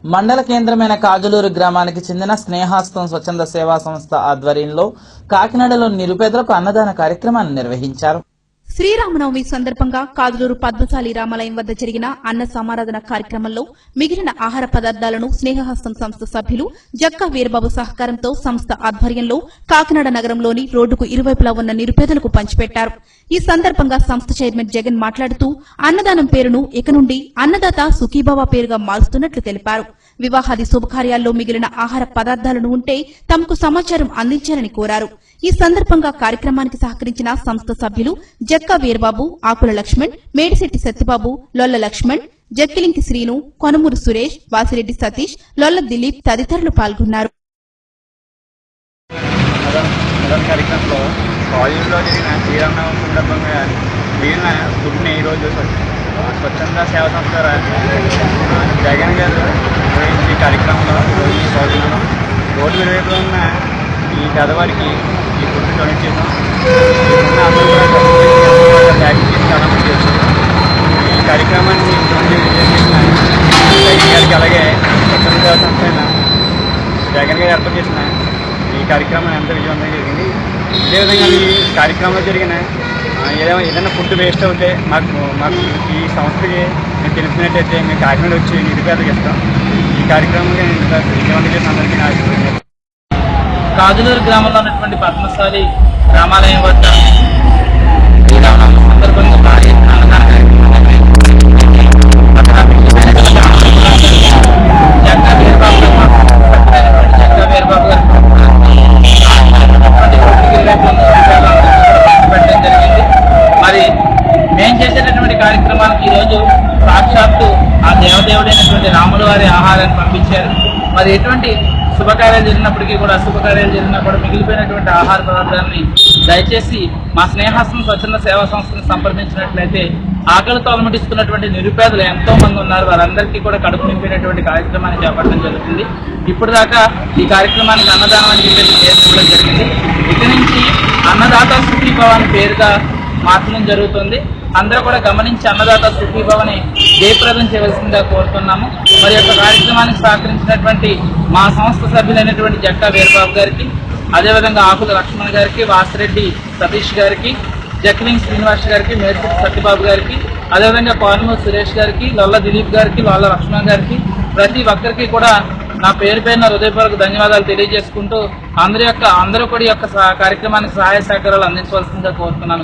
మండల కేంద్రమైన కాజులూరు గ్రామానికి చెందిన స్నేహాస్తం స్వచ్ఛంద సేవా సంస్థ ఆధ్వర్యంలో కాకినాడలో నిరుపేదలకు అన్నదాన కార్యక్రమాన్ని నిర్వహించారు. శ్రీరామనవమి సందర్భంగా కాజులూరు పద్మశాలి రామాలయం వద్ద జరిగిన అన్న సమారాధన కార్యక్రమంలో మిగిలిన ఆహార పదార్థాలను స్నేహహస్తం సంస్థ సభ్యులు జక్కా వీరబాబు సహకారంతో సంస్థ ఆధ్వర్యంలో కాకినాడ నగరంలోని రోడ్డుకు ఇరువైపులా ఉన్న నిరుపేదలకు పంచిపెట్టారు. ఈ సందర్భంగా సంస్థ చైర్మన్ జగన్ మాట్లాడుతూ అన్నదానం పేరును ఇక నుండి అన్నదాత సుఖీభవ పేరుగా మారుస్తున్నట్లు తెలిపారు. వివాహాది శుభకార్యాల్లో మిగిలిన ఆహార పదార్థాలను ఉంటే తమకు సమాచారం అందించాలని కోరారు. ఈ సందర్భంగా కార్యక్రమానికి సహకరించిన సంస్థ సభ్యులు జక్కా వీరబాబు, ఆకుల లక్ష్మణ్, మేడిశెట్టి సత్యబాబు, లొల్ల లక్ష్మణ్, జక్కిలింకి శ్రీను, కొనమూరు సురేష్, వాసిరెడ్డి సతీష్, లొల్ల దిలీప్ తదితరులు పాల్గొన్నారు. స్వచ్ఛంద సేవా సంస్థ జగన్ గారు ఈ కార్యక్రమంలో రోడ్డు విలువైపులో ఉన్న ఈ పేదవారికి ఈ ఫుడ్ డొనేట్ చేసాం. అందరూ కూడా ప్యాకింగ్ చేసి చాలా మంది చేస్తున్నాం. ఈ కార్యక్రమాన్ని గారికి అలాగే స్వచ్ఛంద సేవా సంస్థ అయిన జగన్ గారు ఏర్పాటు చేసిన ఈ కార్యక్రమం ఎంత విజయవంతంగా జరిగింది. అదేవిధంగా ఈ కార్యక్రమంలో జరిగిన ఏదైనా ఫుడ్ వేస్ట్ అవుతే మాకు ఈ సంస్థకి మేము తెలిసినట్టయితే మేము కాకినాడ వచ్చి నిరుపేదలకు ఇస్తాం. ఈ కార్యక్రమంగా విజయవంతం చేసిన అందరికీ నా ఆశీర్వాదాలు. కాజులూరు గ్రామంలో ఉన్నటువంటి పద్మశాలి రామాలయం వద్ద సందర్భంగా జక్కా వీరబాబు గారు పెట్టడం జరిగింది. మరి మేము చేసేటటువంటి కార్యక్రమానికి ఈరోజు సాక్షాత్తు ఆ దేవదేవుడైనటువంటి రాముల వారి ఆహారాన్ని పంపించారు. మరి ఎటువంటి శుభకార్యాలు జరిగినప్పటికీ కూడా అశుభకార్యాలు జరిగినా కూడా మిగిలిపోయినటువంటి ఆహార పదార్థాలని దయచేసి మా స్నేహాస్తం స్వచ్ఛంద సేవా సంస్థను సంప్రదించినట్లయితే ఆకలితో అలమటిస్తున్నటువంటి నిరుపేదలు ఎంతో మంది ఉన్నారు. వారందరికీ కూడా కడుపు నింపినటువంటి కార్యక్రమాన్ని చేపట్టడం జరుగుతుంది. ఇప్పుడు దాకా ఈ కార్యక్రమానికి అన్నదానం అని చెప్పేసి చేసుకోవడం జరిగింది. ఇక నుంచి అన్నదాత సుఖీభవ అని పేరుగా మార్చడం జరుగుతుంది. అందరూ కూడా గమనించి అన్నదాత సుఖీభవని జయప్రదం చేయవలసిందిగా కోరుతున్నాము. మరి యొక్క కార్యక్రమానికి సహకరించినటువంటి మా సంస్థ సభ్యులైనటువంటి జక్కా వీరబాబు గారికి, అదేవిధంగా ఆకుల లక్ష్మణ్ గారికి, వాసిరెడ్డి సతీష్ గారికి, జక్కిలింగ్ శ్రీనివాస్ గారికి, మేడిశెట్టి సత్యబాబు గారికి, అదేవిధంగా కోనమూరు సురేష్ గారికి, లొల్ల దిలీప్ గారికి, లొల్ల లక్ష్మణ్ గారికి, ప్రతి ఒక్కరికి కూడా నా పేరు పేరున హృదయపూర్వక ధన్యవాదాలు తెలియజేసుకుంటూ అందరూ కూడా ఈ యొక్క కార్యక్రమానికి సహాయ సహకారాలు అందించవలసిందిగా కోరుతున్నాను.